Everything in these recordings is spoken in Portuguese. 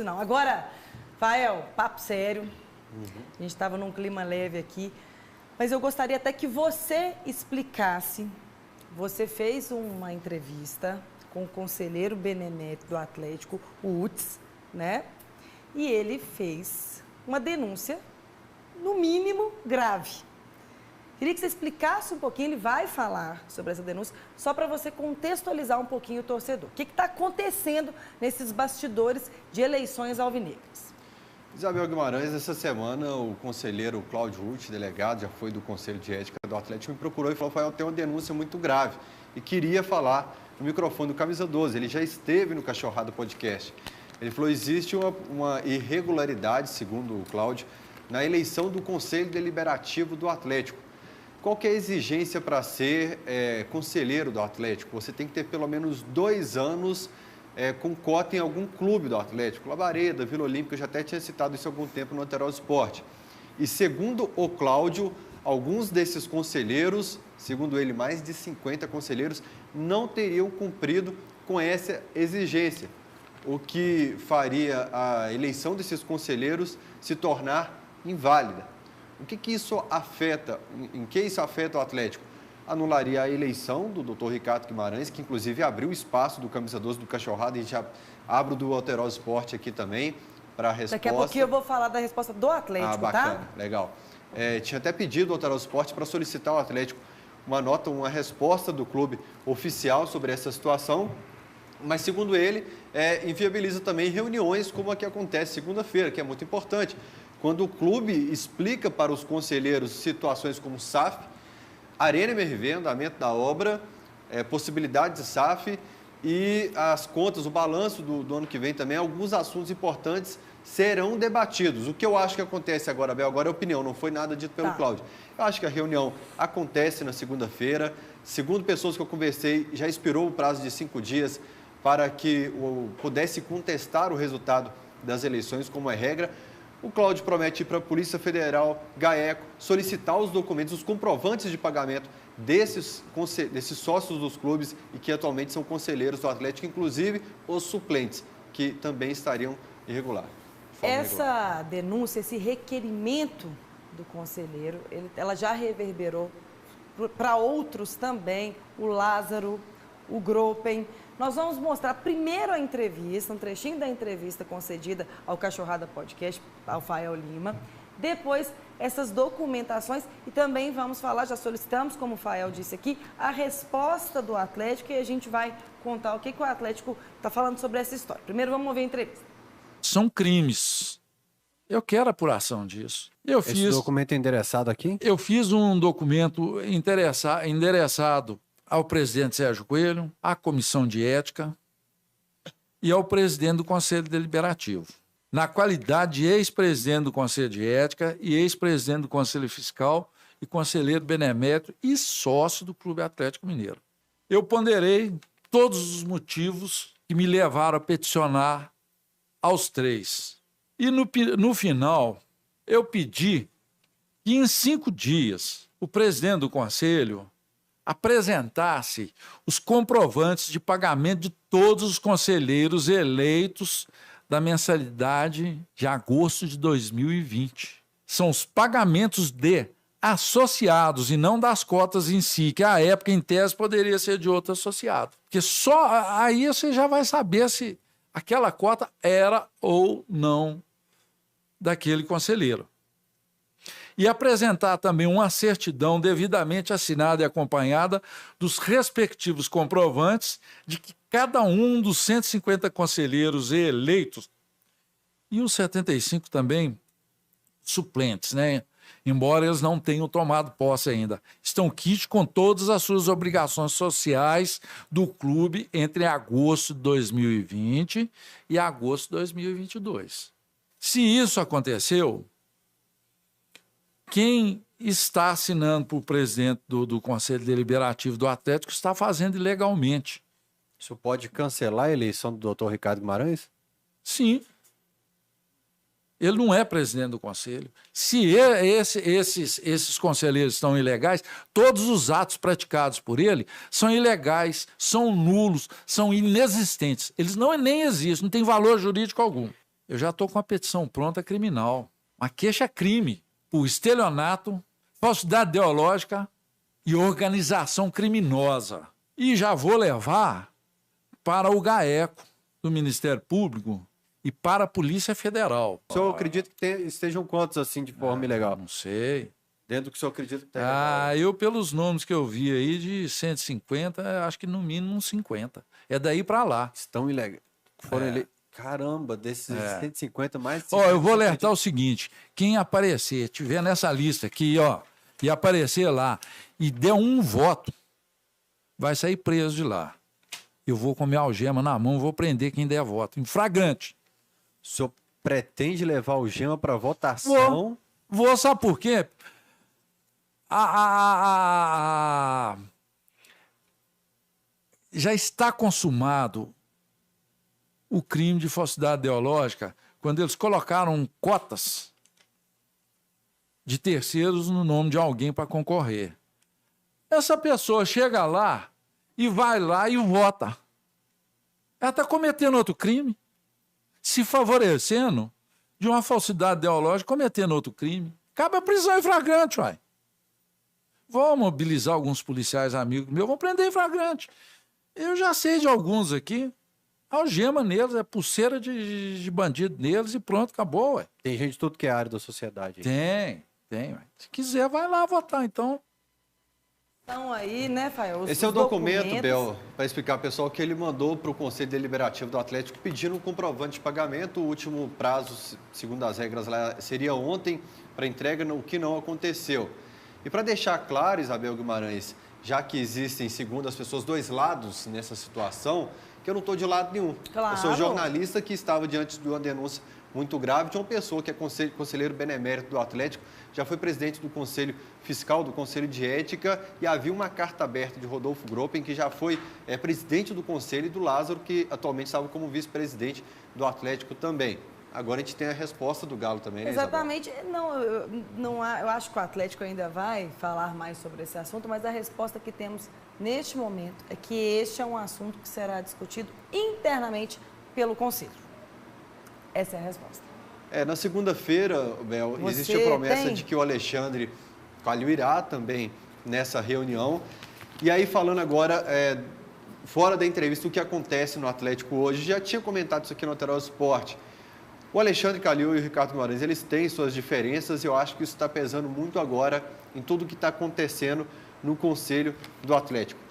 Não. Agora, Fael, papo sério. A gente estava num clima leve aqui, mas eu gostaria até que você explicasse. Você fez uma entrevista com o conselheiro benemérito do Atlético, o Utz, né? E ele fez uma denúncia, no mínimo, grave. Queria que você explicasse um pouquinho, ele vai falar sobre essa denúncia, só para você contextualizar um pouquinho o torcedor. O que está acontecendo nesses bastidores de eleições alvinegras? Isabel Guimarães, essa semana o conselheiro Cláudio Utz, delegado, já foi do Conselho de Ética do Atlético, me procurou e falou: Fael, tem uma denúncia muito grave e queria falar no microfone do Camisa 12. Ele já esteve no Cachorrada Podcast. Ele falou: existe uma irregularidade, segundo o Cláudio, na eleição do Conselho Deliberativo do Atlético. Qual que é a exigência para ser conselheiro do Atlético? Você tem que ter pelo menos 2 anos com cota em algum clube do Atlético. Labareda, Vila Olímpica, eu já até tinha citado isso há algum tempo no Anteral Esporte. E segundo o Cláudio, alguns desses conselheiros, segundo ele, mais de 50 conselheiros, não teriam cumprido com essa exigência, o que faria a eleição desses conselheiros se tornar inválida. O que isso afeta, em que isso afeta o Atlético? Anularia a eleição do Dr. Ricardo Guimarães, que inclusive abriu espaço do Camisa 12 do Cachorrada, e já abro do Alterosa Esporte aqui também para a resposta. Daqui a pouquinho eu vou falar da resposta do Atlético, bacana, tá? Legal. Tinha até pedido ao Alterosa Esporte para solicitar ao Atlético uma nota, uma resposta do clube oficial sobre essa situação, mas segundo ele, inviabiliza também reuniões como a que acontece segunda-feira, que é muito importante. Quando o clube explica para os conselheiros situações como SAF, Arena MRV, andamento da obra, possibilidade de SAF e as contas, o balanço do ano que vem também, alguns assuntos importantes serão debatidos. O que eu acho que acontece agora, Abel, agora é opinião, não foi nada dito pelo Cláudio. Eu acho que a reunião acontece na segunda-feira. Segundo pessoas que eu conversei, já expirou o prazo de 5 dias para que pudesse contestar o resultado das eleições, como é regra. O Cláudio promete ir para a Polícia Federal, GAECO, solicitar os documentos, os comprovantes de pagamento desses sócios dos clubes e que atualmente são conselheiros do Atlético, inclusive os suplentes, que também estariam irregulares. Essa denúncia, esse requerimento do conselheiro, ela já reverberou para outros também, o Lázaro, o Gropen. Nós vamos mostrar primeiro a entrevista, um trechinho da entrevista concedida ao Cachorrada Podcast, ao Fael Lima. Depois, essas documentações e também vamos falar, já solicitamos, como o Fael disse aqui, a resposta do Atlético e a gente vai contar o que o Atlético está falando sobre essa história. Primeiro, vamos ouvir a entrevista. São crimes. Eu quero apuração disso. Esse documento é endereçado aqui? Eu fiz um documento endereçado ao presidente Sérgio Coelho, à Comissão de Ética e ao presidente do Conselho Deliberativo. Na qualidade de ex-presidente do Conselho de Ética e ex-presidente do Conselho Fiscal e conselheiro benemérito e sócio do Clube Atlético Mineiro. Eu ponderei todos os motivos que me levaram a peticionar aos 3. E no final, eu pedi que em 5 dias o presidente do Conselho apresentasse os comprovantes de pagamento de todos os conselheiros eleitos da mensalidade de agosto de 2020. São os pagamentos de associados e não das cotas em si, que à época, em tese, poderia ser de outro associado. Porque só aí você já vai saber se aquela cota era ou não daquele conselheiro. E apresentar também uma certidão devidamente assinada e acompanhada dos respectivos comprovantes de que cada um dos 150 conselheiros eleitos e os 75 também suplentes, né? Embora eles não tenham tomado posse ainda, estão quites com todas as suas obrigações sociais do clube entre agosto de 2020 e agosto de 2022. Se isso aconteceu, quem está assinando para o presidente do Conselho Deliberativo do Atlético está fazendo ilegalmente. Isso pode cancelar a eleição do Dr. Ricardo Guimarães? Sim. Ele não é presidente do Conselho. Se esses conselheiros estão ilegais, todos os atos praticados por ele são ilegais, são nulos, são inexistentes. Eles nem existem, não têm valor jurídico algum. Eu já estou com a petição pronta criminal. Uma queixa-crime por estelionato, falsidade ideológica e organização criminosa. E já vou levar para o GAECO do Ministério Público e para a Polícia Federal. O senhor acredita que estejam quantos assim de forma ilegal? Não sei. Dentro do que o senhor acredita que tem? Eu, pelos nomes que eu vi aí, de 150, acho que no mínimo uns 50. É daí para lá. Estão ilegais. Caramba, desses 150, mais de 50, eu vou alertar o seguinte, quem aparecer, tiver nessa lista aqui, e aparecer lá, e der um voto, vai sair preso de lá. Eu vou com minha algema na mão, vou prender quem der voto, em flagrante. O senhor pretende levar a algema para votação? Vou, sabe por quê? Já está consumado o crime de falsidade ideológica quando eles colocaram cotas de terceiros no nome de alguém para concorrer. Essa pessoa chega lá e vai lá e vota. Ela está cometendo outro crime, se favorecendo de uma falsidade ideológica, cometendo outro crime. Cabe a prisão em flagrante, uai. Vou mobilizar alguns policiais amigos meus, vou prender em flagrante. Eu já sei de alguns aqui. Algema neles, é pulseira de bandido neles e pronto, acabou, ué. Tem gente de tudo que é área da sociedade. Tem, ué. Se quiser, vai lá votar, então. Então aí, né, Fael? Esse é o documento, Bel, para explicar ao pessoal que ele mandou para o Conselho Deliberativo do Atlético pedindo um comprovante de pagamento. O último prazo, segundo as regras lá, seria ontem para entrega, o que não aconteceu. E para deixar claro, Isabel Guimarães, já que existem, segundo as pessoas, dois lados nessa situação, que eu não estou de lado nenhum. Claro. Eu sou jornalista que estava diante de uma denúncia muito grave de uma pessoa que é conselheiro benemérito do Atlético, já foi presidente do Conselho Fiscal, do Conselho de Ética, e havia uma carta aberta de Rodolfo Gropen, que já foi presidente do Conselho, e do Lázaro, que atualmente estava como vice-presidente do Atlético também. Agora a gente tem a resposta do Galo também, né, exatamente. Eu acho que o Atlético ainda vai falar mais sobre esse assunto, mas a resposta que temos neste momento é que este é um assunto que será discutido internamente pelo Conselho. Essa é a resposta. Na segunda-feira, Bel, existe a promessa de que o Alexandre Calil irá também nessa reunião. E aí, falando agora, fora da entrevista, o que acontece no Atlético hoje, já tinha comentado isso aqui no Alterosa Esporte. O Alexandre Calil e o Ricardo Guimarães, eles têm suas diferenças e eu acho que isso está pesando muito agora em tudo que está acontecendo no Conselho do Atlético.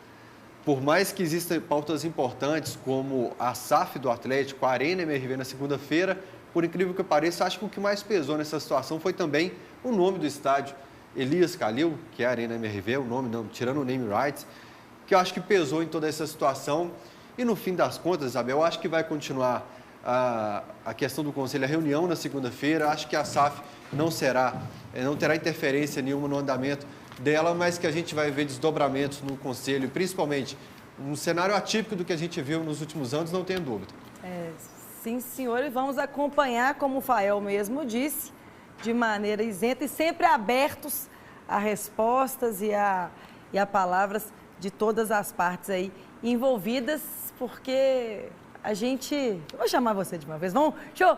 Por mais que existam pautas importantes, como a SAF do Atlético, a Arena MRV na segunda-feira, por incrível que pareça, acho que o que mais pesou nessa situação foi também o nome do estádio, Elias Calil, que é a Arena MRV, o nome não, tirando o name rights, que eu acho que pesou em toda essa situação. E no fim das contas, Isabel, eu acho que vai continuar a questão do Conselho, a reunião na segunda-feira. Acho que a SAF não terá interferência nenhuma no andamento dela, mas que a gente vai ver desdobramentos no Conselho, principalmente um cenário atípico do que a gente viu nos últimos anos, não tenho dúvida. Sim, senhor, e vamos acompanhar, como o Fael mesmo disse, de maneira isenta e sempre abertos a respostas e a palavras de todas as partes aí envolvidas, porque a gente... Eu vou chamar você de uma vez, vamos? Show!